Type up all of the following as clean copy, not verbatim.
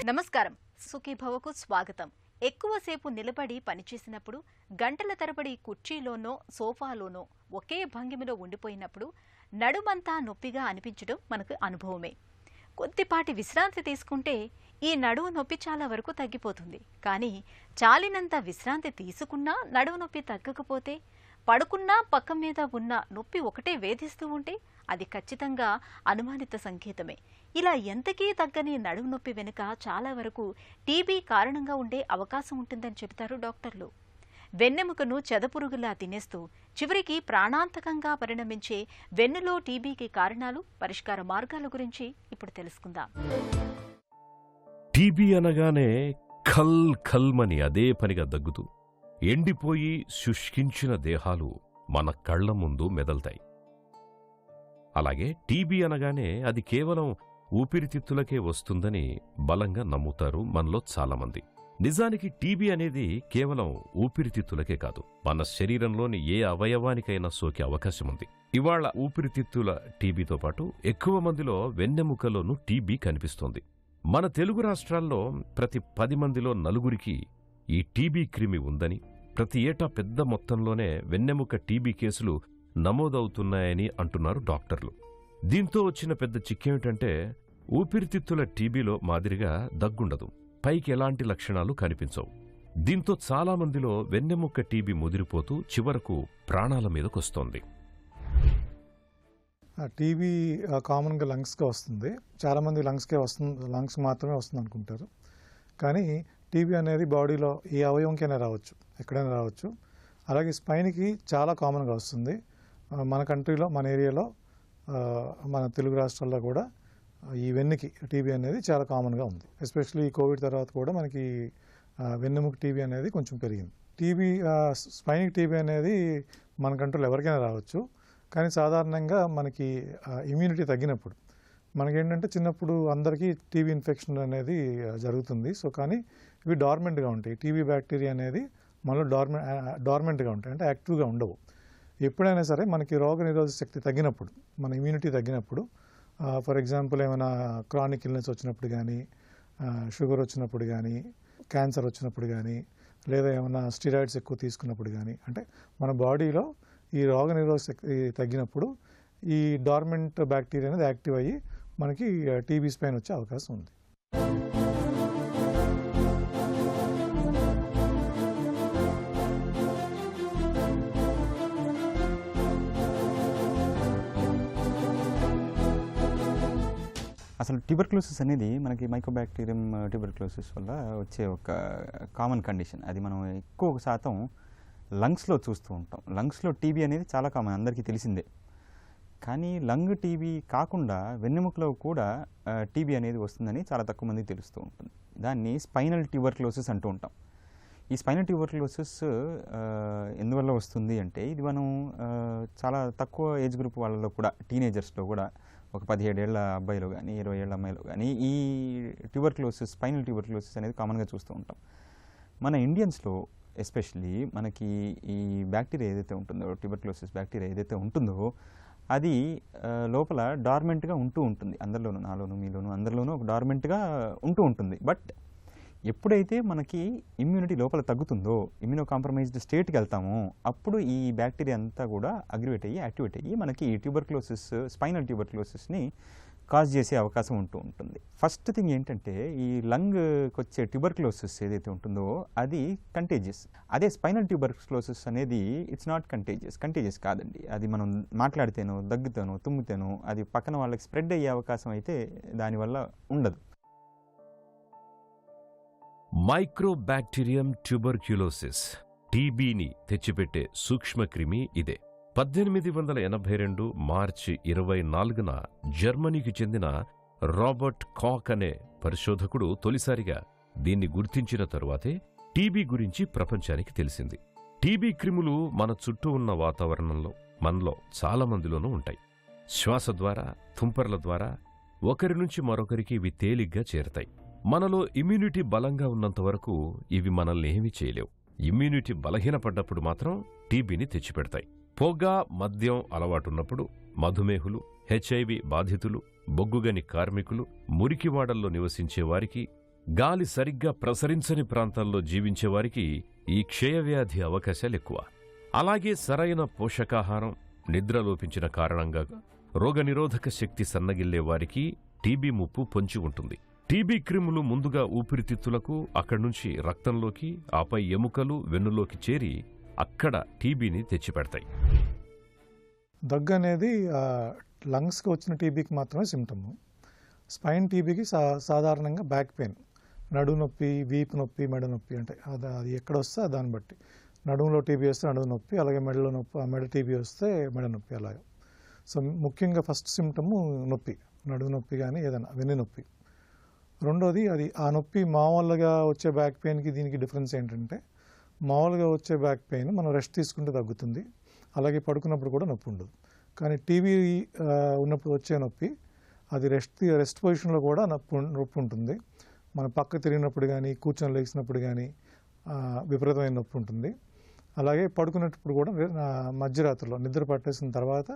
నమస్కారం. సుఖీభవకు స్వాగతం. ఎక్కువసేపు నిలబడి పనిచేసినప్పుడు, గంటల తరబడి కుర్చీలోనో సోఫాలోనో ఒకే భంగిమలో ఉండిపోయినప్పుడు నడుమంతా నొప్పిగా అనిపించడం మనకు అనుభవమే. కొద్దిపాటి విశ్రాంతి తీసుకుంటే ఈ నడువు నొప్పి చాలా వరకు తగ్గిపోతుంది. కానీ చాలినంత విశ్రాంతి తీసుకున్నా నడువు నొప్పి తగ్గకపోతే, పడుకున్నా పక్క మీద ఉన్న నొప్పి ఒకటే వేధిస్తూ ఉంటే అది ఖచ్చితంగా అనుమానిత సంకేతమే. ఇలా ఎంతకీ తగ్గని నడుము నొప్పి వెనుక చాలా వరకు టీబీ కారణంగా ఉండే అవకాశం ఉంటుందని చెబుతారు డాక్టర్లు. వెన్నెముకను చెదపురుగులా తినేస్తూ చివరికి ప్రాణాంతకంగా పరిణమించే వెన్నులో టీబీకి కారణాలు, పరిష్కార మార్గాల గురించి ఇప్పుడు తెలుసుకుందాం. టీబీ అనగానే ఖల్ ఖల్మని అదే పనిగా దగ్గుతూ ఎండిపోయి శుష్కించిన దేహాలు మన కళ్ల ముందు మెదల్తాయి. అలాగే టీబీ అనగానే అది కేవలం ఊపిరితిత్తులకే వస్తుందని బలంగా నమ్ముతారు మనలో చాలామంది. నిజానికి టీబీ అనేది కేవలం ఊపిరితిత్తులకే కాదు, మన శరీరంలోని ఏ అవయవానికైనా సోకే అవకాశం ఉంది. ఇవాళ ఊపిరితిత్తుల టీబీతో పాటు ఎక్కువ మందిలో వెన్నెముకలోనూ టీబీ కనిపిస్తోంది. మన తెలుగు రాష్ట్రాల్లో ప్రతి 10 మందిలో 4 ఈ టీబీ క్రిమి ఉందని, ప్రతి ఏటా పెద్ద మొత్తంలోనే వెన్నెముక టీబీ కేసులు నమోదవుతున్నాయని అంటున్నారు డాక్టర్లు. దీంతో వచ్చిన పెద్ద చిక్కేమిటంటే, ఊపిరితిత్తుల టీబీలో మాదిరిగా దగ్గుండదు, పైకి ఎలాంటి లక్షణాలు కనిపించవు. దీంతో చాలామందిలో వెన్నెముక టీబీ ముదిరిపోతూ చివరకు ప్రాణాల మీదకొస్తోంది. టీబీ కామన్గా లంగ్స్గా వస్తుంది. చాలామంది లంగ్స్ మాత్రమే వస్తుంది అనుకుంటారు. కానీ టీబీ అనేది బాడీలో ఏ అవయవంకైనా రావచ్చు, ఎక్కడైనా రావచ్చు. అలాగే స్పైన్కి చాలా కామన్గా వస్తుంది. మన కంట్రీలో, మన ఏరియాలో, మన తెలుగు రాష్ట్రాల్లో కూడా ఈ వెన్నుకి టీబీ అనేది చాలా కామన్గా ఉంది. ఎస్పెషల్లీ ఈ కోవిడ్ తర్వాత కూడా మనకి వెన్నెముక టీబీ అనేది కొంచెం పెరిగింది. స్పైన్కి టీబీ అనేది మన కంట్రీలో ఎవరికైనా రావచ్చు. కానీ సాధారణంగా మనకి ఇమ్యూనిటీ తగ్గినప్పుడు, మనకేంటంటే చిన్నప్పుడు అందరికీ టీబీ ఇన్ఫెక్షన్ అనేది జరుగుతుంది. సో కానీ ఇవి డార్మెంట్గా ఉంటాయి. టీబీ బ్యాక్టీరియా అనేది మనలో డార్మెంట్గా ఉంటాయి, అంటే యాక్టివ్గా ఉండవు. ఎప్పుడైనా సరే మనకి రోగనిరోధక శక్తి తగ్గినప్పుడు, మన ఇమ్యూనిటీ తగ్గినప్పుడు, ఫర్ ఎగ్జాంపుల్ ఏమైనా క్రానిక్ ఇల్నెస్ వచ్చినప్పుడు కానీ, షుగర్ వచ్చినప్పుడు కానీ, క్యాన్సర్ వచ్చినప్పుడు కానీ, లేదా ఏమైనా స్టిరాయిడ్స్ ఎక్కువ తీసుకున్నప్పుడు కానీ, అంటే మన బాడీలో ఈ రోగనిరోధక శక్తి తగ్గినప్పుడు ఈ డార్మెంట్ బ్యాక్టీరియా అనేది యాక్టివ్ అయ్యి మనకి టీబీ స్పైన్ వచ్చే అవకాశం ఉంది. అసలు ట్యూబర్క్లోసిస్ అనేది మనకి మైకోబాక్టీరియం ట్యూబర్క్లోసిస్ వల్ల వచ్చే ఒక కామన్ కండిషన్. అది మనం ఎక్కువ శాతం లంగ్స్లో చూస్తూ ఉంటాం. లంగ్స్లో టీబీ అనేది చాలా కామన్, అందరికీ తెలిసిందే. కానీ లంగ్ టీబీ కాకుండా వెన్నెముకలో కూడా టీబీ అనేది వస్తుందని చాలా తక్కువ మందికి తెలుస్తూ ఉంటుంది. దాన్ని స్పైనల్ ట్యూబర్క్లోసిస్ అంటూ ఉంటాం. ఈ స్పైనల్ ట్యూబర్క్లోసిస్ ఎందువల్ల వస్తుంది అంటే, ఇది మనం చాలా తక్కువ ఏజ్ గ్రూప్ వాళ్ళలో కూడా, టీనేజర్స్లో కూడా, ఒక 17 ఏళ్ల అబ్బాయిలో కానీ 20 ఏళ్ల అమ్మాయిలో కానీ ఈ ట్యూబర్క్లోసిస్, స్పైనల్ ట్యూబర్క్లోసిస్ అనేది కామన్గా చూస్తూ ఉంటాం. మన ఇండియన్స్లో ఎస్పెషల్లీ మనకి ఈ బ్యాక్టీరియా ఏదైతే ఉంటుందో, ట్యూబర్క్లోసిస్ బ్యాక్టీరియా ఏదైతే ఉంటుందో, అది లోపల డార్మెంట్గా ఉంటూ ఉంటుంది. అందరిలోనూ, నాలోను, మీలోను, అందరిలోనూ ఒక డార్మెంట్గా ఉంటూ ఉంటుంది. బట్ ఎప్పుడైతే మనకి ఇమ్యూనిటీ లోపల తగ్గుతుందో, ఇమ్యూనో కాంప్రమైజ్డ్ స్టేట్కి వెళ్తామో, అప్పుడు ఈ బ్యాక్టీరియా అంతా కూడా అగ్రివేట్ అయ్యి, యాక్టివేట్ అయ్యి మనకి ట్యూబర్క్లోసిస్, స్పైనల్ ట్యూబర్క్లోసిస్ని కాజ్ చేసే అవకాశం ఉంటూ ఉంటుంది. ఫస్ట్ థింగ్ ఏంటంటే, ఈ లంగ్కి వచ్చే ట్యూబర్క్లోసిస్ ఏదైతే ఉంటుందో అది కంటేజియస్. అదే స్పైనల్ ట్యూబర్క్లోసిస్ అనేది ఇట్స్ నాట్ కంటేజియస్ కాదండి. అది మనం మాట్లాడితేనో, దగ్గుతేనో, తుమ్మితేనో అది పక్కన వాళ్ళకి స్ప్రెడ్ అయ్యే అవకాశం అయితే దానివల్ల ఉండదు. మైక్రోబాక్టీరియం ట్యూబర్క్యులోసిస్ టీబీని తెచ్చిపెట్టే సూక్ష్మక్రిమి ఇదే. 1882 మార్చి 24న జర్మనీకి చెందిన రాబర్ట్ కాక్ అనే పరిశోధకుడు తొలిసారిగా దీన్ని గుర్తించిన తరువాతే టీబీ గురించి ప్రపంచానికి తెలిసింది. టీబీ క్రిములు మన చుట్టూ ఉన్న వాతావరణంలో, మనలో చాలామందిలోనూ ఉంటాయి. శ్వాస ద్వారా, తుంపర్ల ద్వారా ఒకరి నుంచి మరొకరికి ఇవి తేలిగ్గా చేరతాయి. మనలో ఇమ్యూనిటీ బలంగా ఉన్నంతవరకు ఇవి మనల్ని ఏమీ చేయలేవు. ఇమ్యూనిటీ బలహీనపడ్డప్పుడు మాత్రం టీబీని తెచ్చిపెడతాయి. పొగ, మద్యం అలవాటున్నప్పుడు మధుమేహులు, హెచ్ఐవి బాధితులు, బొగ్గుగని కార్మికులు, మురికివాడల్లో నివసించే వారికి గాలి సరిగ్గా ప్రసరించని ప్రాంతాల్లో జీవించేవారికి ఈ క్షయవ్యాధి అవకాశాలెక్కువ. అలాగే సరైన పోషకాహారం, నిద్రలోపించిన కారణంగా రోగనిరోధక శక్తి సన్నగిల్లే వారికి టీబీ ముప్పు పొంచి ఉంటుంది. టీబీ క్రిములు ముందుగా ఊపిరితిత్తులకు, అక్కడ్నుంచి రక్తంలోకి, ఆపై ఎముకలు, వెన్నులోకి చేరి అక్కడ టీబీని తెచ్చిపెడతాయి. దగ్గు అనేది లంగ్స్కి వచ్చిన టీబీకి మాత్రమే సిమ్టము. స్పైన్ టీబీకి సాధారణంగా బ్యాక్ పెయిన్, నడుము నొప్పి, వీపు నొప్పి, మెడ నొప్పి, అంటే అది ఎక్కడ వస్తే దాన్ని బట్టి. నడుములో టీబీ వస్తే నడుము నొప్పి, అలాగే మెడలో నొప్పి, మెడ టీబీ వస్తే మెడ నొప్పి, అలాగే. సో ముఖ్యంగా ఫస్ట్ సిమ్టము నొప్పి, నడుము నొప్పి కానీ ఏదైనా వెన్ను నొప్పి. రెండోది ఆ నొప్పి మామూలుగా వచ్చే బ్యాక్ పెయిన్కి దీనికి డిఫరెన్స్ ఏంటంటే, మామూలుగా వచ్చే బ్యాక్ పెయిన్ మనం రెస్ట్ తీసుకుంటే తగ్గుతుంది, అలాగే పడుకున్నప్పుడు కూడా నొప్పి ఉండదు. కానీ టీబీ ఉన్నప్పుడు వచ్చే నొప్పి అది రెస్ట్ పొజిషన్లో కూడా నొప్పి ఉంటుంది. మన పక్క తిరిగినప్పుడు కానీ, కూర్చొని లేచినప్పుడు కానీ విపరీతమైన నొప్పి ఉంటుంది. అలాగే పడుకునేటప్పుడు కూడా మధ్యరాత్రిలో నిద్ర పట్టేసిన తర్వాత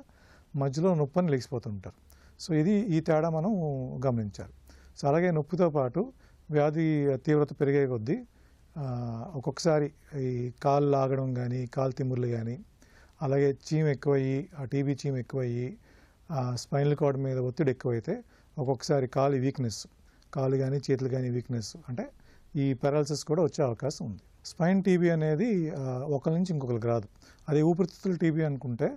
మధ్యలో నొప్పని లేచిపోతుంటారు. సో ఈ తేడా మనం గమనించాలి. సో అలాగే నొప్పితో పాటు వ్యాధి తీవ్రత పెరిగే కొద్దీ ఒక్కొక్కసారి ఈ కాళ్ళు లాగడం కానీ, కాలు తిమ్ముర్లు కానీ, అలాగే చీమ ఎక్కువయ్యి, ఆ టీబీ చీమ ఎక్కువయ్యి, స్పైనల్ కార్డ్ మీద ఒత్తిడి ఎక్కువైతే ఒక్కొక్కసారి కాలు కానీ చేతులు కానీ వీక్నెస్, అంటే ఈ పారాలసిస్ కూడా వచ్చే అవకాశం ఉంది. స్పైన్ టీబీ అనేది ఒకరి నుంచి ఇంకొకరికి రాదు. అదే ఊపిరితిత్తుల టీబీ అనుకుంటే,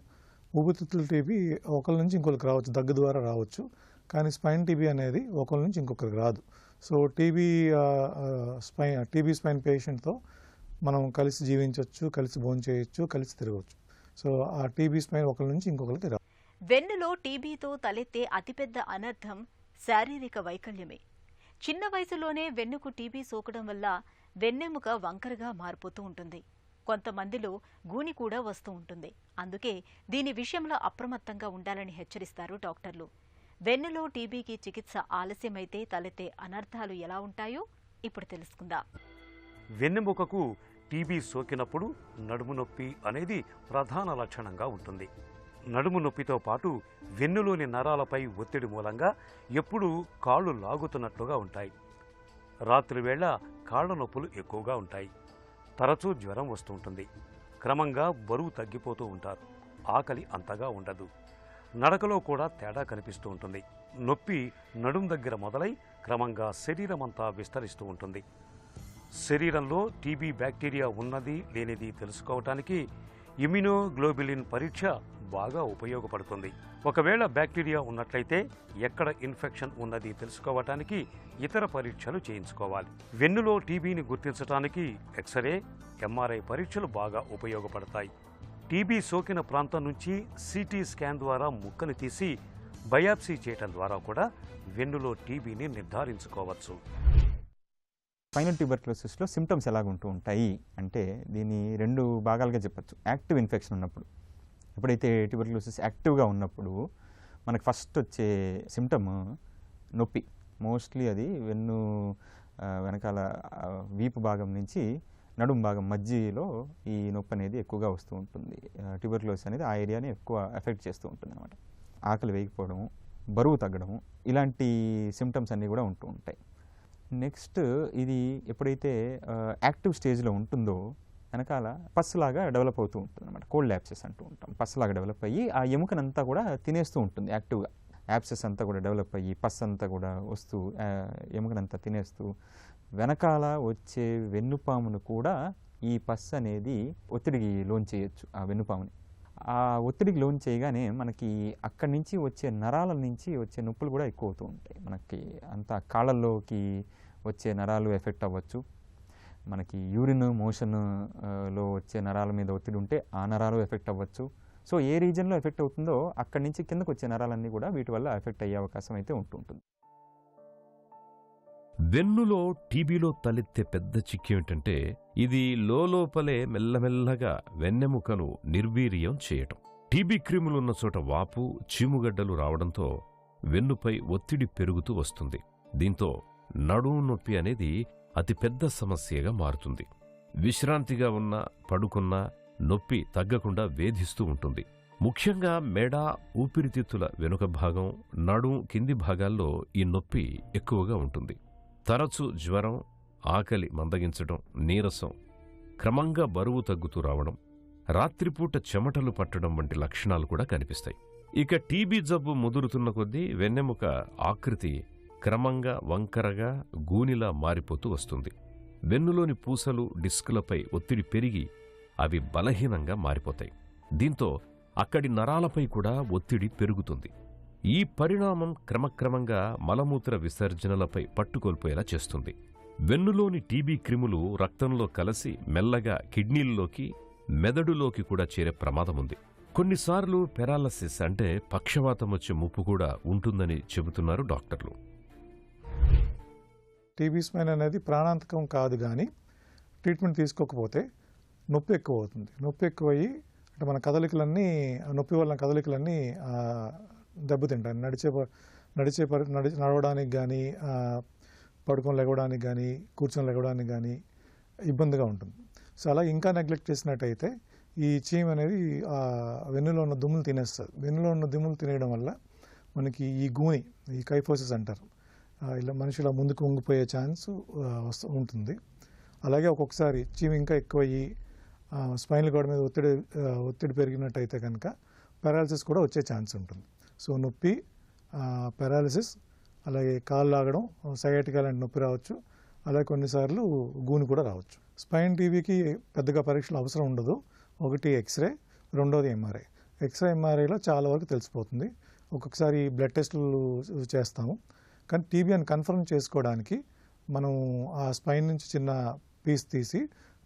ఊపిరితిత్తుల టీబీ ఒకరి నుంచి ఇంకొకరికి రావచ్చు, దగ్గు ద్వారా రావచ్చు. కానీ స్పైన్ టీబీ అనేది ఒకరి నుంచి ఇంకొకరికి రాదు. సో టీబీ స్పైన్ పేషెంట్తో మనం కలిసి జీవించవచ్చు, కలిసి భోంచేయచ్చు, కలిసి తిరగవచ్చు. సో ఆ టీబీ స్పైన్ ఒకరి నుంచి ఇంకొకరికి రాదు. వెన్నులో టీబీతో తలెత్తే అతిపెద్ద అనర్థం శారీరక వైకల్యమే. చిన్న వయసులోనే వెన్నుకు టీబీ సోకడం వల్ల వెన్నెముక వంకరగా మారిపోతూ ఉంటుంది. కొంతమందిలో గూని కూడా వస్తూ ఉంటుంది. అందుకే దీని విషయంలో అప్రమత్తంగా ఉండాలని హెచ్చరిస్తారు డాక్టర్లు. వెన్నులో టీబీకి చికిత్స ఆలస్యమైతే తలెత్తే అనర్థాలు ఎలా ఉంటాయో ఇప్పుడు తెలుసుకుందాం. వెన్నెముకకు టీబీ సోకినప్పుడు నడుము నొప్పి అనేది ప్రధాన లక్షణంగా ఉంటుంది. నడుము నొప్పితో పాటు వెన్నులోని నరాలపై ఒత్తిడి మూలంగా ఎప్పుడూ కాళ్ళు లాగుతున్నట్లుగా ఉంటాయి. రాత్రివేళ కాళ్ల నొప్పులు ఎక్కువగా ఉంటాయి. తరచూ జ్వరం వస్తుంటుంది. క్రమంగా బరువు తగ్గిపోతూ ఉంటారు. ఆకలి అంతగా ఉండదు. నడకలో కూడా తేడా కనిపిస్తూ ఉంటుంది. నొప్పి నడుం దగ్గర మొదలై క్రమంగా శరీరమంతా విస్తరిస్తూ ఉంటుంది. శరీరంలో టీబీ బ్యాక్టీరియా ఉన్నది లేనిది తెలుసుకోవటానికి ఇమ్యునోగ్లోబులిన్ పరీక్ష బాగా ఉపయోగపడుతుంది. ఒకవేళ బ్యాక్టీరియా ఉన్నట్లయితే ఎక్కడ ఇన్ఫెక్షన్ ఉన్నది తెలుసుకోవటానికి ఇతర పరీక్షలు చేయించుకోవాలి. వెన్నులో టీబీని గుర్తించడానికి ఎక్స్రే, ఎంఆర్ఐ పరీక్షలు బాగా ఉపయోగపడతాయి. టీబీ సోకిన ప్రాంతం నుంచి సిటీ స్కాన్ ద్వారా ముక్కని తీసి బయాప్సీ చేయటం ద్వారా కూడా వెన్నులో టీబీని నిర్ధారించుకోవచ్చు. స్పైనల్ ట్యూబర్క్లోసిస్లో సిమ్టమ్స్ ఎలాగుంటూ ఉంటాయి అంటే దీన్ని 2 భాగాలుగా చెప్పచ్చు. యాక్టివ్ ఇన్ఫెక్షన్ ఉన్నప్పుడు, ఎప్పుడైతే ట్యూబర్క్లోసిస్ యాక్టివ్గా ఉన్నప్పుడు మనకు ఫస్ట్ వచ్చే సిమ్టమ్ నొప్పి. మోస్ట్లీ అది వెనకాల వీపు భాగం నుంచి నడుము భాగం మధ్యలో ఈ నొప్పి అనేది ఎక్కువగా వస్తూ ఉంటుంది. ట్యూబర్క్లోసిస్ అనేది ఆ ఏరియాని ఎక్కువ ఎఫెక్ట్ చేస్తూ ఉంటుంది అనమాట. ఆకలి వేయకపోవడము, బరువు తగ్గడము, ఇలాంటి సిమ్టమ్స్ అన్నీ కూడా ఉంటూ ఉంటాయి. నెక్స్ట్ ఇది ఎప్పుడైతే యాక్టివ్ స్టేజ్లో ఉంటుందో వెనకాల పస్సులాగా డెవలప్ అవుతూ ఉంటుంది అనమాట. కోల్డ్ యాప్సెస్ అంటూ ఉంటాం. పస్సులాగా డెవలప్ అయ్యి ఆ ఎముకనంతా కూడా తినేస్తూ ఉంటుంది. యాక్టివ్గా యాప్సెస్ అంతా కూడా డెవలప్ అయ్యి పస్సు అంతా కూడా వస్తూ ఎముకనంతా తినేస్తూ వెనకాల వచ్చే వెన్నుపామును కూడా ఈ పస్సు అనేది ఒత్తిడికి లోన్ చేయొచ్చు. ఆ వెన్నుపాముని ఆ ఒత్తిడికి లోన్ చేయగానే మనకి అక్కడి నుంచి వచ్చే నరాల నుంచి వచ్చే నొప్పులు కూడా ఎక్కువ అవుతూ ఉంటాయి. మనకి అంతా కాళ్ళల్లోకి వచ్చే నరాలు ఎఫెక్ట్ అవ్వచ్చు. మనకి యూరిన్ మోషన్లో వచ్చే నరాల మీద ఒత్తిడి ఉంటే ఆ నరాలు ఎఫెక్ట్ అవ్వచ్చు. సో ఏ రీజన్లో ఎఫెక్ట్ అవుతుందో అక్కడి నుంచి కిందకు వచ్చే నరాలన్నీ కూడా వీటి వల్ల ఎఫెక్ట్ అయ్యే అవకాశం అయితే ఉంటుంటుంది. వెన్నులో టీబీలో తలెత్తే పెద్ద చిక్కేమిటంటే ఇది లోపలే మెల్లమెల్లగా వెన్నెముకను నిర్వీర్యం చేయటం. టీబీ క్రిములున్న చోట వాపు, చీముగడ్డలు రావడంతో వెన్నుపై ఒత్తిడి పెరుగుతూ వస్తుంది. దీంతో నడుము నొప్పి అనేది అతిపెద్ద సమస్యగా మారుతుంది. విశ్రాంతిగా ఉన్నా, పడుకున్నా నొప్పి తగ్గకుండా వేధిస్తూ ఉంటుంది. ముఖ్యంగా మెడ, ఊపిరితిత్తుల వెనుక భాగం, నడుం కింది భాగాల్లో ఈ నొప్పి ఎక్కువగా ఉంటుంది. తరచు జ్వరం, ఆకలి మందగించడం, నీరసం, క్రమంగా బరువు తగ్గుతూ రావడం, రాత్రిపూట చెమటలు పట్టడం వంటి లక్షణాలు కూడా కనిపిస్తాయి. ఇక టీబీ జబ్బు ముదురుతున్న కొద్దీ వెన్నెముక ఆకృతి క్రమంగా వంకరగా గూనిలా మారిపోతూ వస్తుంది. వెన్నులోని పూసలు, డిస్కులపై ఒత్తిడి పెరిగి అవి బలహీనంగా మారిపోతాయి. దీంతో అక్కడి నరాలపై కూడా ఒత్తిడి పెరుగుతుంది. ఈ పరిణామం క్రమక్రమంగా మలమూత్ర విసర్జనలపై పట్టుకోల్పోయేలా చేస్తుంది. వెన్నులోని టీబీ క్రిములు రక్తంలో కలిసి మెల్లగా కిడ్నీల్లోకి, మెదడులోకి కూడా చేరే ప్రమాదముంది. కొన్నిసార్లు పెరాలసిస్ అంటే పక్షవాతం వచ్చే ముప్పు కూడా ఉంటుందని చెబుతున్నారు డాక్టర్లు. టీబీ స్పైన్ అనేది ప్రాణాంతకం కాదు, కానీ ట్రీట్మెంట్ తీసుకోకపోతే నొప్పి ఎక్కువ అవుతుంది. నొప్పి ఎక్కువయ్యి అంటే మన కదలికలన్నీ, నొప్పి వల్ల కదలికలన్నీ దెబ్బతింటాయి. నడవడానికి కానీ, పడుకొని లెగవడానికి కానీ, కూర్చొని లెగవడానికి కానీ ఇబ్బందిగా ఉంటుంది. సో అలా ఇంకా నెగ్లెక్ట్ చేసినట్టయితే ఈ చీమ్ అనేది వెన్నులో ఉన్న దుమ్ములు తినేస్తుంది. వెన్నులో ఉన్న దుమ్ములు తినేయడం వల్ల మనకి ఈ గూని, ఈ కైఫోసిస్ అంటారు, ఇలా మనిషిలా ముందుకు వంగిపోయే ఛాన్స్ ఉంటుంది. అలాగే ఒక్కొక్కసారి చీమ్ ఇంకా ఎక్కువయ్యి స్పైనల్ కార్డ్ మీద ఒత్తిడి పెరిగినట్టయితే కనుక పారాలసిస్ కూడా వచ్చే ఛాన్స్ ఉంటుంది. సో నొప్పి, పారాలసిస్, అలాగే కాళ్ళు లాగడం, సయాటికా లాంటి నొప్పి రావచ్చు. అలాగే కొన్నిసార్లు గూని కూడా రావచ్చు. స్పైన్ టీబీకి పెద్దగా పరీక్షలు అవసరం ఉండదు. ఒకటి ఎక్స్రే, రెండోది ఎంఆర్ఐ. ఎక్స్రే, ఎంఆర్ఐలో చాలా వరకు తెలిసిపోతుంది. ఒక్కొక్కసారి బ్లడ్ టెస్టులు చేస్తాము. కానీ టీబీ అని కన్ఫర్మ్ చేసుకోవడానికి మనం ఆ స్పైన్ నుంచి చిన్న పీస్ తీసి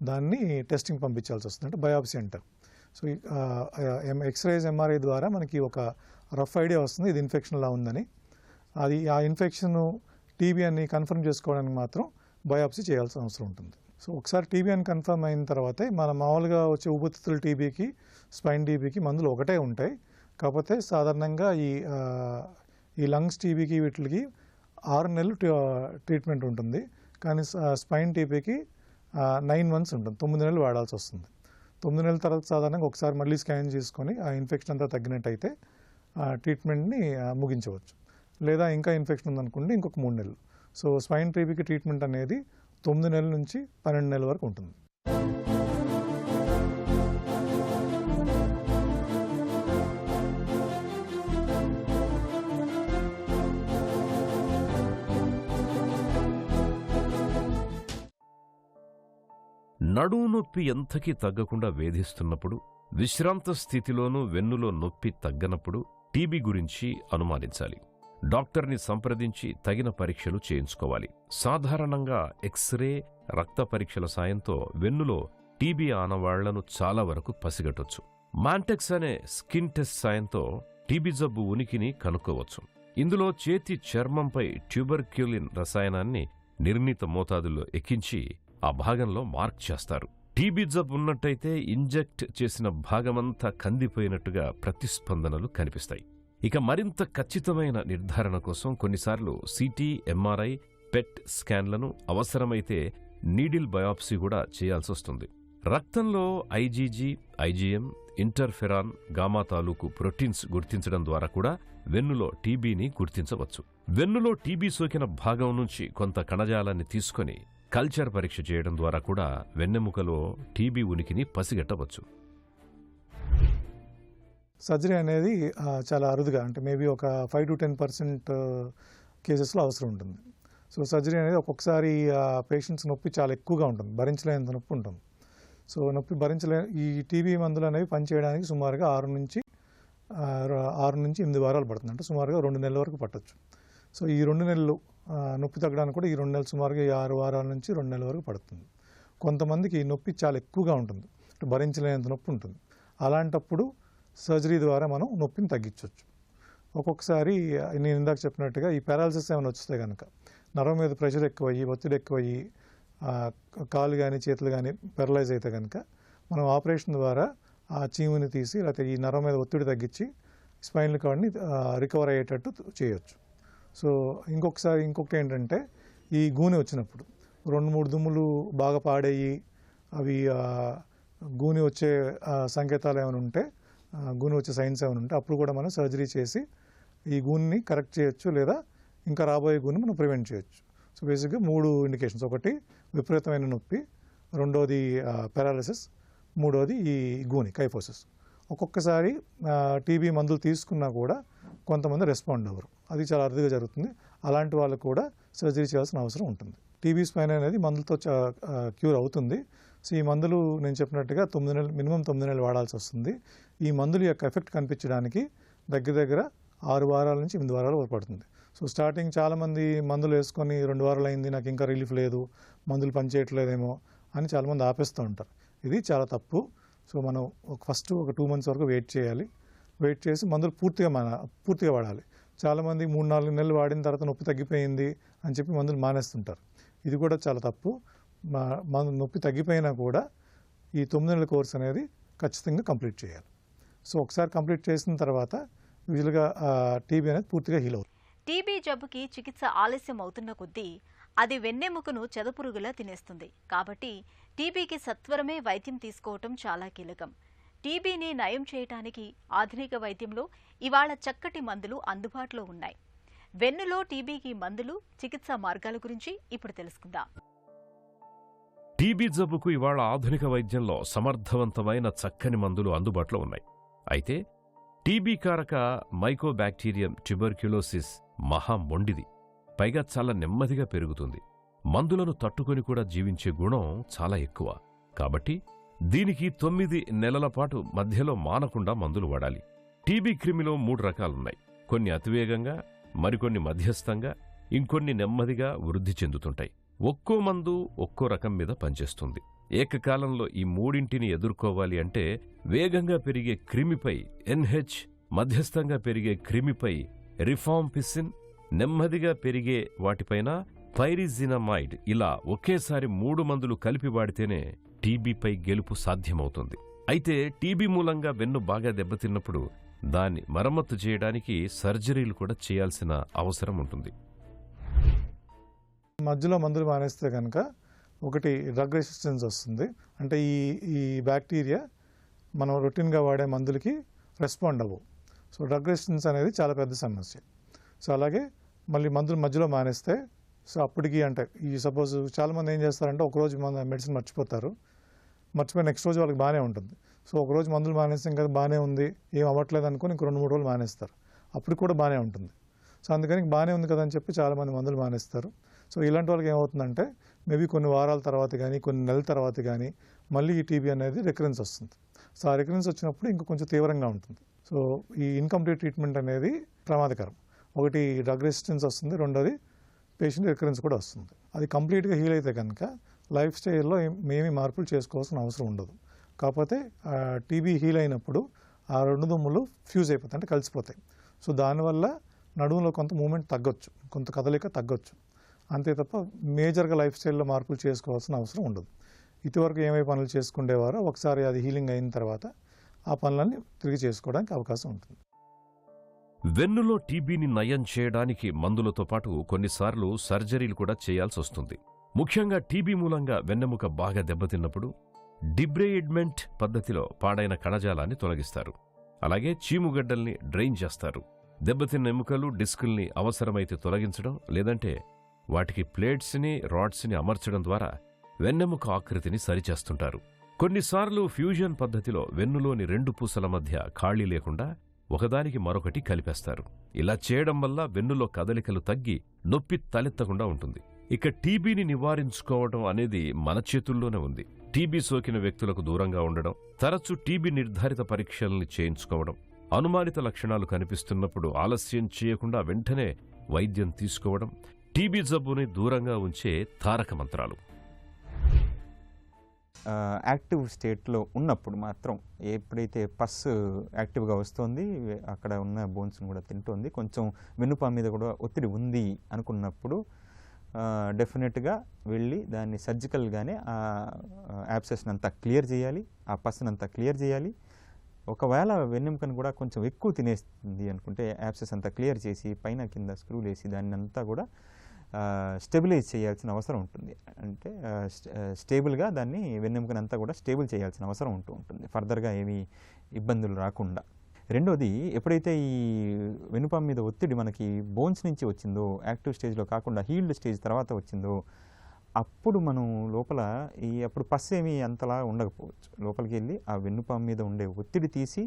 దాన్ని టెస్టింగ్ పంపించాల్సి వస్తుంది, అంటే బయాప్సీ అంటారు. సో ఎక్స్రేస్, ఎంఆర్ఐ ద్వారా మనకి ఒక రఫ్ ఐడియా వస్తుంది ఇది ఇన్ఫెక్షన్లా ఉందని. అది ఆ ఇన్ఫెక్షన్ టీబీ అని కన్ఫర్మ్ చేసుకోవడానికి మాత్రం బయాప్సీ చేయాల్సిన అవసరం ఉంటుంది. సో ఒకసారి టీబీ అని కన్ఫర్మ్ అయిన తర్వాతే మన మామూలుగా వచ్చే ఊపిరితిత్తుల టీబీకి, స్పైన్ టీబీకి మందులు ఒకటే ఉంటాయి. కాకపోతే సాధారణంగా ఈ లంగ్స్ టీబీకి వీటికి 6 నెలలు ట్రీట్మెంట్ ఉంటుంది. కానీ స్పైన్ టీబీకి 9 months ఉంటుంది, 9 నెలలు వాడాల్సి వస్తుంది. 9 నెలల తర్వాత సాధారణంగా ఒకసారి మళ్ళీ స్కాన్ చేసుకొని ఆ ఇన్ఫెక్షన్ అంతా తగ్గినట్టయితే ట్రీట్మెంట్ని ముగించవచ్చు. లేదా ఇంకా ఇన్ఫెక్షన్ ఉందనుకోండి ఇంకొక 3 నెలలు. సో స్పైన్ టీబీకి ట్రీట్మెంట్ అనేది 9 నెలల నుంచి 12 నెలల వరకు ఉంటుంది. నడుము నొప్పి ఎంతకీ తగ్గకుండా వేధిస్తున్నప్పుడు, విశ్రాంత స్థితిలోనూ వెన్నులో నొప్పి తగ్గనప్పుడు టీబీ గురించి అనుమానించాలి. డాక్టర్ని సంప్రదించి తగిన పరీక్షలు చేయించుకోవాలి. సాధారణంగా ఎక్స్రే, రక్త పరీక్షల సాయంతో వెన్నులో టీబీ ఆనవాళ్లను చాలా వరకు పసిగట్టొచ్చు. మాంటెక్స్ అనే స్కిన్ టెస్ట్ సాయంతో టీబీ జబ్బు ఉనికిని కనుక్కోవచ్చు. ఇందులో చేతి చర్మంపై ట్యూబర్క్యులిన్ రసాయనాన్ని నిర్ణీత మోతాదుల్లో ఎక్కించి ఆ భాగంలో మార్క్ చేస్తారు. టీబీ జబ్బు ఉన్నట్టయితే ఇంజెక్ట్ చేసిన భాగమంతా కందిపోయినట్టుగా ప్రతిస్పందనలు కనిపిస్తాయి. ఇక మరింత ఖచ్చితమైన నిర్ధారణ కోసం కొన్నిసార్లు సిటీ, ఎంఆర్ఐ, పెట్ స్కాన్లను, అవసరమైతే నీడిల్ బయాప్సీ కూడా చేయాల్సొస్తుంది. రక్తంలో ఐజీజీ, ఐజీఎం, ఇంటర్ఫెరాన్, గామా తాలూకు ప్రోటీన్స్ గుర్తించడం ద్వారా కూడా వెన్నులో టీబీని గుర్తించవచ్చు. వెన్నులో టీబీ సోకిన భాగం నుంచి కొంత కణజాలాన్ని తీసుకొని కల్చర్ పరీక్ష చేయడం ద్వారా కూడా వెన్నెముకలో టీబీ ఉనికిని పసిగట్టవచ్చు. సర్జరీ అనేది చాలా అరుదుగా, అంటే మేబీ ఒక 5 to 10% కేసెస్లో అవసరం ఉంటుంది. సో సర్జరీ అనేది ఒక్కొక్కసారి పేషెంట్స్ నొప్పి చాలా ఎక్కువగా ఉంటుంది, భరించలేనంత నొప్పి ఉంటుంది. సో నొప్పి ఈ టీబీ మందులు అనేవి పనిచేయడానికి సుమారుగా 6 నుంచి 8 వారాలు పడుతుంది, అంటే సుమారుగా 2 నెలల వరకు పట్టొచ్చు. సో ఈ 2 నెలలు నొప్పి తగ్గడానికి కూడా ఈ 2 నెలలు సుమారుగా 6 వారాల నుంచి 2 నెలల వరకు పడుతుంది. కొంతమందికి నొప్పి చాలా ఎక్కువగా ఉంటుంది, అంటే భరించలేనంత నొప్పి ఉంటుంది. అలాంటప్పుడు సర్జరీ ద్వారా మనం నొప్పిని తగ్గించవచ్చు. ఒక్కొక్కసారి నేను ఇందాక చెప్పినట్టుగా ఈ పారాలసిస్ ఏమైనా వస్తే కనుక, నరం మీద ప్రెషర్ ఎక్కువయ్యి, ఒత్తిడి ఎక్కువయ్యి, కాళ్ళు కానీ చేతులు కానీ పెరలైజ్ అయితే కనుక మనం ఆపరేషన్ ద్వారా ఆ చీముని తీసి, లేకపోతే ఈ నరం మీద ఒత్తిడి తగ్గించి స్పైనల్ కార్డ్ని రికవర్ అయ్యేటట్టు చేయొచ్చు. సో ఇంకొకటి ఏంటంటే, ఈ గూని వచ్చినప్పుడు 2-3 దుమ్ములు బాగా పాడయ్యి అవి గూని వచ్చే సంకేతాలు ఏమైనా ఉంటే, గూని వచ్చే సైన్స్ ఏమైనా ఉంటే అప్పుడు కూడా మనం సర్జరీ చేసి ఈ గూనిని కరెక్ట్ చేయొచ్చు, లేదా ఇంకా రాబోయే గూని మనం ప్రివెంట్ చేయొచ్చు. సో సో బేసిక్గా 3 ఇండికేషన్స్. ఒకటి విపరీతమైన నొప్పి, రెండోది పారాలిసిస్, మూడోది ఈ గూని కైఫోసిస్. ఒక్కొక్కసారి టీబీ మందులు తీసుకున్నా కూడా కొంతమంది రెస్పాండ్ అవ్వరు, అది చాలా అరుదుగా జరుగుతుంది. అలాంటి వాళ్ళకు కూడా సర్జరీ చేయాల్సిన అవసరం ఉంటుంది. టీబీ స్పైన్ అనేది మందులతో క్యూర్ అవుతుంది. సో ఈ మందులు నేను చెప్పినట్టుగా 9 నెలలు మినిమం 9 నెలలు వాడాల్సి వస్తుంది. ఈ మందుల యొక్క ఎఫెక్ట్ కనిపించడానికి దగ్గర 6 వారాల నుంచి 8 వారాలు పడుతుంది. సో స్టార్టింగ్ చాలామంది మందులు వేసుకొని 2 వారాలు అయింది, నాకు ఇంకా రిలీఫ్ లేదు, మందులు పనిచేయట్లేదేమో అని చాలామంది ఆపేస్తూ ఉంటారు. ఇది చాలా తప్పు. సో మనం ఫస్ట్ ఒక 2 months వరకు వెయిట్ చేయాలి. వెయిట్ చేసి మందులు పూర్తిగా వాడాలి. చాలామంది 3-4 నెలలు వాడిన తర్వాత నొప్పి తగ్గిపోయింది అని చెప్పి మందులు మానేస్తుంటారు. ఇది కూడా చాలా తప్పు. నొప్పి తగ్గిపోయినా కూడా ఈ 9 నెలల కోర్స్ అనేది ఖచ్చితంగా కంప్లీట్ చేయాలి. సో ఒకసారి కంప్లీట్ చేసిన తర్వాత యూజువల్గా టీబీ అనేది పూర్తిగా హీల్ అవుతుంది. టీబీ జబ్బుకి చికిత్స ఆలస్యం అవుతున్న కొద్దీ అది వెన్నెముకను చెదపురుగులా తినేస్తుంది. కాబట్టి టీబీకి సత్వరమే వైద్యం తీసుకోవటం చాలా కీలకం. టీబీని నయం చేయడానికి ఆధునిక వైద్యంలో ఇవాళ చక్కటి మందులు అందుబాటులో ఉన్నాయి. వెన్నులో టీబీకి మందులు, చికిత్సా మార్గాల గురించి ఇప్పుడు తెలుసుకుందాం. టీబీ జబ్బుకు ఇవాళ ఆధునిక వైద్యంలో సమర్థవంతమైన చక్కని మందులు అందుబాటులో ఉన్నాయి. అయితే టీబీ కారక మైకోబాక్టీరియం ట్యూబర్క్యులోసిస్ మహా మొండిది. పైగా చాలా నెమ్మదిగా పెరుగుతుంది. మందులను తట్టుకొని కూడా జీవించే గుణం చాలా ఎక్కువ. కాబట్టి దీనికి 9 నెలల పాటు మధ్యలో మానకుండా మందులు వాడాలి. టీబీ క్రిమిలో 3 రకాలున్నాయి. కొన్ని అతివేగంగా, మరికొన్ని మధ్యస్థంగా, ఇంకొన్ని నెమ్మదిగా వృద్ధి చెందుతుంటాయి. ఒక్కో మందు ఒక్కో రకం మీద పనిచేస్తుంది. ఏకకాలంలో ఈ 3ంటిని ఎదుర్కోవాలి అంటే వేగంగా పెరిగే క్రిమిపై ఎన్హెచ్, మధ్యస్థంగా పెరిగే క్రిమిపై రిఫాంపిసిన్, నెమ్మదిగా పెరిగే వాటిపైన పైరిజినమైడ్, ఇలా ఒకేసారి 3 మందులు కలిపి వాడితేనే టీబీపై గెలుపు సాధ్యమవుతుంది. అయితే టీబీ మూలంగా వెన్ను బాగా దెబ్బతిన్నప్పుడు దాన్ని మరమ్మతు చేయడానికి సర్జరీలు కూడా చేయాల్సిన అవసరం ఉంటుంది. మధ్యలో మందులు మానేస్తే కనుక ఒకటి డ్రగ్ రెసిస్టెన్స్ వస్తుంది. అంటే ఈ బ్యాక్టీరియా మనం రొటీన్గా వాడే మందులకి రెస్పాండ్ అవ్వవు. సో డ్రగ్ రెసిస్టెన్స్ అనేది చాలా పెద్ద సమస్య. సో అలాగే మళ్ళీ మందులు మధ్యలో మానేస్తే, సో అప్పటికి అంటే ఈ సపోజ్ చాలామంది ఏం చేస్తారంటే ఒకరోజు మెడిసిన్ మర్చిపోయి నెక్స్ట్ రోజు వాళ్ళకి బాగానే ఉంటుంది. సో ఒకరోజు మందులు మానేస్తే ఇంకా బాగానే ఉంది, ఏం అవ్వట్లేదు అనుకుని ఇంకో 2-3 రోజులు మానేస్తారు. అప్పుడు కూడా బాగానే ఉంటుంది. సో అందుకని బాగానే ఉంది కదా అని చెప్పి చాలామంది మందులు మానేస్తారు. సో ఇలాంటి వాళ్ళకి ఏమవుతుందంటే మేబీ కొన్ని వారాల తర్వాత కానీ కొన్ని నెలల తర్వాత కానీ మళ్ళీ ఈ టీబీ అనేది రికరెన్స్ వస్తుంది. సో ఆ రికరెన్స్ వచ్చినప్పుడు ఇంకా కొంచెం తీవ్రంగా ఉంటుంది. సో ఈ ఇన్కంప్లీట్ ట్రీట్మెంట్ అనేది ప్రమాదకరం. ఒకటి డ్రగ్ రెసిస్టెన్స్ వస్తుంది, రెండోది పేషెంట్ రికరెన్స్ కూడా వస్తుంది. అది కంప్లీట్గా హీల్ అయితే కనుక లైఫ్ స్టైల్లో ఏమీ మార్పులు చేసుకోవాల్సిన అవసరం ఉండదు. కాకపోతే టీబీ హీల్ అయినప్పుడు ఆ 2 దుమ్ములు ఫ్యూజ్ అయిపోతాయి, అంటే కలిసిపోతాయి. సో దానివల్ల నడుములో కొంత మూమెంట్ తగ్గొచ్చు, కొంత కదలిక తగ్గొచ్చు. అంతే తప్ప మేజర్గా లైఫ్ స్టైల్లో మార్పులు చేసుకోవాల్సిన అవసరం ఉండదు. ఇదివరకు ఏమేమి పనులు చేసుకునేవారో ఒకసారి అది హీలింగ్ అయిన తర్వాత ఆ పనులన్నీ తిరిగి చేసుకోవడానికి అవకాశం ఉంటుంది. వెన్నులో టీబీని నయం చేయడానికి మందులతో పాటు కొన్నిసార్లు సర్జరీలు కూడా చేయాల్సి వస్తుంది. ముఖ్యంగా టీబీ మూలంగా వెన్నెముక బాగా దెబ్బతిన్నప్పుడు డిబ్రేయిడ్మెంట్ పద్ధతిలో పాడైన కణజాలాన్ని తొలగిస్తారు. అలాగే చీముగడ్డల్ని డ్రైన్ చేస్తారు. దెబ్బతిన్న ఎముకలు, డిస్కుల్ని అవసరమైతే తొలగించడం, లేదంటే వాటికి ప్లేట్స్ని, రాడ్స్ని అమర్చడం ద్వారా వెన్నెముక ఆకృతిని సరిచేస్తుంటారు. కొన్నిసార్లు ఫ్యూజన్ పద్ధతిలో వెన్నులోని 2 పూసల మధ్య ఖాళీ లేకుండా ఒకదానికి మరొకటి కలిపేస్తారు. ఇలా చేయడం వల్ల వెన్నులో కదలికలు తగ్గి నొప్పి తలెత్తకుండా ఉంటుంది. ఇక టీబీని నివారించుకోవడం అనేది మన చేతుల్లోనే ఉంది. టీబీ సోకిన వ్యక్తులకు దూరంగా ఉండడం, తరచూ టీబీ నిర్ధారిత పరీక్షల్ని చేయించుకోవడం, అనుమానిత లక్షణాలు కనిపిస్తున్నప్పుడు ఆలస్యం చేయకుండా వెంటనే వైద్యం తీసుకోవడం టీబీ జబ్బుని దూరంగా ఉంచే తారక మంత్రాలు. యాక్టివ్ స్టేట్లో ఉన్నప్పుడు మాత్రం ఎప్పుడైతే పస్ యాక్టివ్గా వస్తుంది, అక్కడ ఉన్న బోన్స్ని కూడా తింటుంది, కొంచెం వెన్నుపా మీద కూడా ఒత్తిడి ఉంది అనుకున్నప్పుడు డెఫినెట్గా వెళ్ళి దాన్ని సర్జికల్గానే ఆ యాబ్సెస్ని అంతా క్లియర్ చేయాలి, ఆ పస్ని అంతా క్లియర్ చేయాలి. ఒకవేళ వెన్నెముకను కూడా కొంచెం ఎక్కువ తినేస్తుంది అనుకుంటే యాబ్సెస్ అంతా క్లియర్ చేసి పైన కింద స్క్రూలు వేసి దాన్ని అంతా కూడా స్టెబిలైజ్ చేయాల్సిన అవసరం ఉంటుంది. అంటే స్టేబుల్గా దాన్ని వెన్నెముకనంతా కూడా స్టేబుల్ చేయాల్సిన అవసరం ఉంటుంది, ఫర్దర్గా ఏమీ ఇబ్బందులు రాకుండా. రెండోది ఎప్పుడైతే ఈ వెన్నుపాము మీద ఒత్తిడి మనకి బోన్స్ నుంచి వచ్చిందో, యాక్టివ్ స్టేజ్లో కాకుండా హీల్డ్ స్టేజ్ తర్వాత వచ్చిందో, అప్పుడు మనం లోపల అప్పుడు పస్ ఏమీ అంతలా ఉండకపోవచ్చు. లోపలికి వెళ్ళి ఆ వెన్నుపాము మీద ఉండే ఒత్తిడి తీసి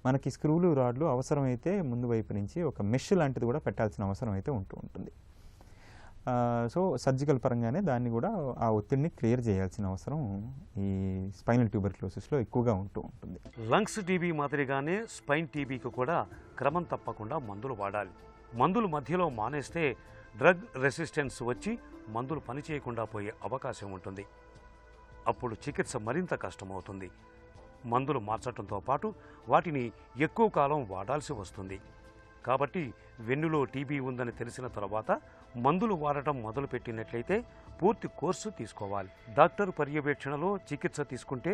మనకి స్క్రూలు రాడ్లు అవసరమైతే ముందు వైపు నుంచి ఒక మెష్ లాంటిది కూడా పెట్టాల్సిన అవసరం అయితే ఉంటుంది. సో సర్జికల్ పరంగానే దాన్ని కూడా ఆ ఒత్తిడిని క్లియర్ చేయాల్సిన అవసరం ఈ స్పైనల్ ట్యూబర్క్లోసిస్లో ఎక్కువగా ఉంటుంది. లంగ్స్ టీబీ మాదిరిగానే స్పైన్ టీబీకి కూడా క్రమం తప్పకుండా మందులు వాడాలి. మందులు మధ్యలో మానేస్తే డ్రగ్ రెసిస్టెన్స్ వచ్చి మందులు పనిచేయకుండా పోయే అవకాశం ఉంటుంది. అప్పుడు చికిత్స మరింత కష్టమవుతుంది. మందులు మార్చడంతో పాటు వాటిని ఎక్కువ కాలం వాడాల్సి వస్తుంది. కాబట్టి వెన్నులో టీబీ ఉందని తెలిసిన తర్వాత మందులు వాడటం మొదలుపెట్టినట్లయితే పూర్తి కోర్సు తీసుకోవాలి. డాక్టర్ పర్యవేక్షణలో చికిత్స తీసుకుంటే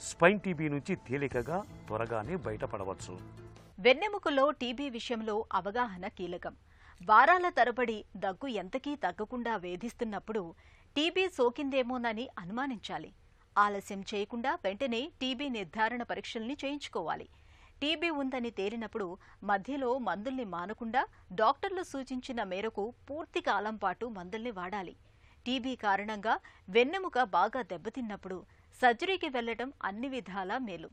స్పైన్ టీబీ నుంచి తేలికగా త్వరగానే బయటపడవచ్చు. వెన్నెముకలో టీబీ విషయంలో అవగాహన కీలకం. వారాల తరబడి దగ్గు ఎంతకీ తగ్గకుండా వేధిస్తున్నప్పుడు టీబీ సోకిందేమోనని అనుమానించాలి. ఆలస్యం చేయకుండా వెంటనే టీబీ నిర్ధారణ పరీక్షల్ని చేయించుకోవాలి. టీబీ ఉందని తేలినప్పుడు మధ్యలో మందుల్ని మానకుండా డాక్టర్లు సూచించిన మేరకు పూర్తి కాలం పాటు మందుల్ని వాడాలి. టీబీ కారణంగా వెన్నెముక బాగా దెబ్బతిన్నప్పుడు సర్జరీకి వెళ్లడం అన్ని విధాలా మేలు.